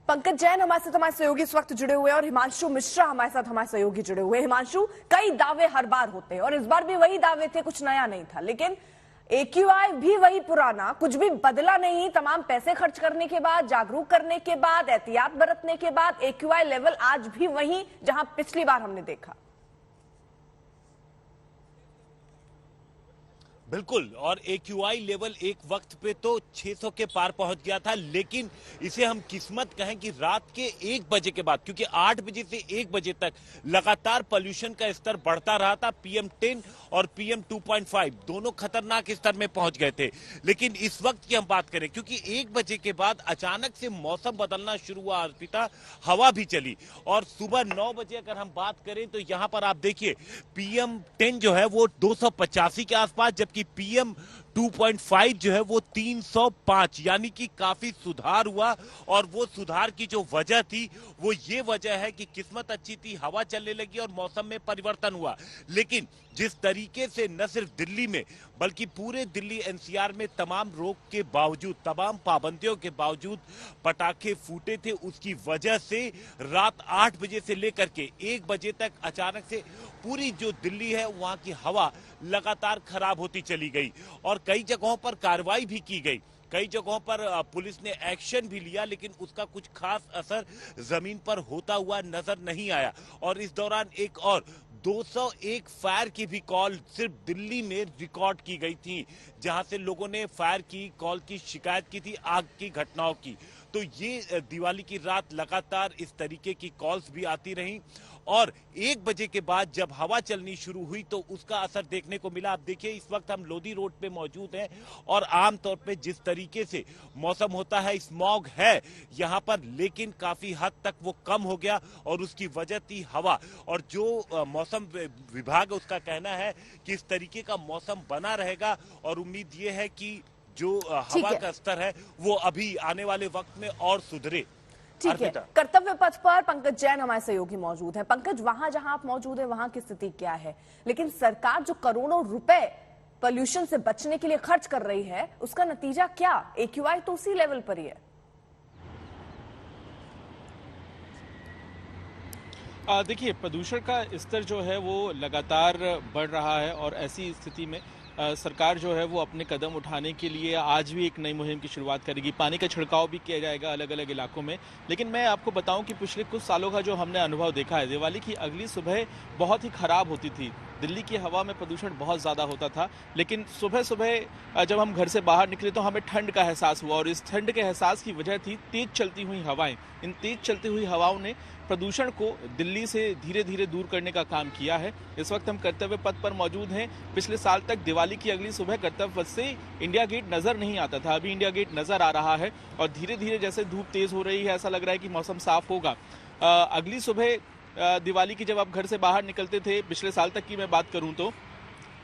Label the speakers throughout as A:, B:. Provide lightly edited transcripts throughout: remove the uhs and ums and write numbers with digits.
A: पंकज जैन हमारे साथ हमारे सहयोगी इस वक्त जुड़े हुए हैं और हिमांशु मिश्रा हमारे साथ हमारे सहयोगी जुड़े हुए हैं। हिमांशु, कई दावे हर बार होते हैं और इस बार भी वही दावे थे, कुछ नया नहीं था, लेकिन एक्यूआई भी वही पुराना, कुछ भी बदला नहीं। तमाम पैसे खर्च करने के बाद, जागरूक करने के बाद, एहतियात बरतने के बाद एक्यूआई लेवल आज भी वही जहां पिछली बार हमने देखा।
B: बिल्कुल, और एक्यूआई लेवल एक वक्त पे तो 600 के पार पहुंच गया था, लेकिन इसे हम किस्मत कहें कि रात के 1 बजे के बाद, क्योंकि 8 बजे से 1 बजे तक लगातार पोल्यूशन का स्तर बढ़ता रहा था। PM10 और PM 2.5 दोनों खतरनाक स्तर में पहुंच गए थे। लेकिन इस वक्त की हम बात करें, क्योंकि 1 बजे के बाद अचानक से मौसम बदलना शुरू हुआ अर्पिता, हवा भी चली, और सुबह 9 बजे अगर हम बात करें तो यहां पर आप देखिए PM10 जो है वो 285 के आसपास, जबकि PM 2.5 जो है वो 305, यानी कि काफी सुधार हुआ। और वो सुधार की जो वजह थी वो ये वजह है कि किस्मत अच्छी थी, हवा चलने लगी और मौसम में परिवर्तन हुआ। लेकिन जिस तरीके से न सिर्फ दिल्ली में बल्कि पूरे दिल्ली NCR में तमाम रोक के बावजूद, तमाम पाबंदियों के बावजूद पटाखे फूटे थे, उसकी वजह से रात 8 बजे से लेकर के 1 बजे तक अचानक से पूरी जो दिल्ली है वहां की हवा लगातार खराब होती चली गई और कई जगहों पर कार्रवाई भी की गई। कई जगहों पर पुलिस ने एक्शन भी लिया, लेकिन उसका कुछ खास असर जमीन पर होता हुआ नजर नहीं आया। और इस दौरान एक और 201 फायर की भी कॉल सिर्फ दिल्ली में रिकॉर्ड की गई थी, जहां से लोगों ने फायर की कॉल की शिकायत की थी, आग की घटनाओं की। तो ये दिवाली की रात लगातार इस तरीके की कॉल्स भी आती रहीं और 1 बजे के बाद जब हवा चलनी शुरू हुई तो उसका असर देखने को मिला। आप देखिए, इस वक्त हम लोधी रोड पे मौजूद हैं और आमतौर पे जिस तरीके से मौसम होता है, स्मॉग है यहाँ पर, लेकिन काफी हद तक वो कम हो गया और उसकी वजह थी हवा। और जो मौसम विभाग उसका कहना है कि इस तरीके का मौसम बना रहेगा और उम्मीद ये है कि जो हवा का स्तर है वो अभी आने वाले वक्त में और सुधरे।
A: ठीक है, कर्तव्य पथ पर पंकज जैन हमारे सहयोगी मौजूद हैं। पंकज, वहां जहां आप मौजूद हैं वहां की स्थिति क्या है? लेकिन सरकार जो करोड़ों रुपए पोल्यूशन से बचने के लिए खर्च कर रही है, उसका नतीजा क्या? एक्यूआई तो उसी लेवल पर ही है।
C: देखिए, प्रदूषण का स्तर जो है वो लगातार बढ़ रहा है और ऐसी स्थिति में सरकार जो है वो अपने कदम उठाने के लिए आज भी एक नई मुहिम की शुरुआत करेगी। पानी का छिड़काव भी किया जाएगा अलग अलग इलाकों में। लेकिन मैं आपको बताऊं कि पिछले कुछ सालों का जो हमने अनुभव देखा है, दिवाली की अगली सुबह बहुत ही खराब होती थी। दिल्ली की हवा में प्रदूषण बहुत ज़्यादा होता था, लेकिन सुबह सुबह जब हम घर से बाहर निकले तो हमें ठंड का एहसास हुआ और इस ठंड के एहसास की वजह थी तेज चलती हुई हवाएं। इन तेज चलती हुई हवाओं ने प्रदूषण को दिल्ली से धीरे धीरे दूर करने का काम किया है। इस वक्त हम कर्तव्य पथ पर मौजूद हैं। पिछले साल तक दिवाली की अगली सुबह कर्तव्य पथ से इंडिया गेट नजर नहीं आता था, अभी इंडिया गेट नजर आ रहा है और धीरे धीरे जैसे धूप तेज हो रही है ऐसा लग रहा है कि मौसम साफ होगा। अगली सुबह दिवाली की जब आप घर से बाहर निकलते थे, पिछले साल तक की मैं बात करूं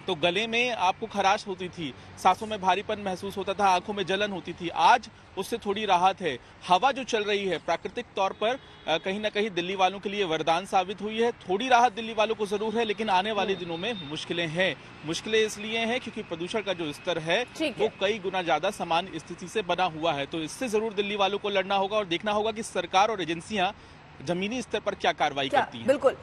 C: तो गले में आपको खराश होती थी, सांसों में भारीपन महसूस होता था, आंखों में जलन होती थी। आज उससे थोड़ी राहत है। हवा जो चल रही है प्राकृतिक तौर पर कहीं ना कहीं दिल्ली वालों के लिए वरदान साबित हुई है। थोड़ी राहत दिल्ली वालों को जरूर है, लेकिन आने वाले दिनों में मुश्किलें हैं। मुश्किलें इसलिए हैं क्योंकि प्रदूषण का जो स्तर है वो कई गुना ज्यादा सामान्य स्थिति से बना हुआ है। तो इससे जरूर दिल्ली वालों को लड़ना होगा और देखना होगा कि सरकार और एजेंसियां जमीनी स्तर पर क्या कार्रवाई करती हैं।
A: बिल्कुल।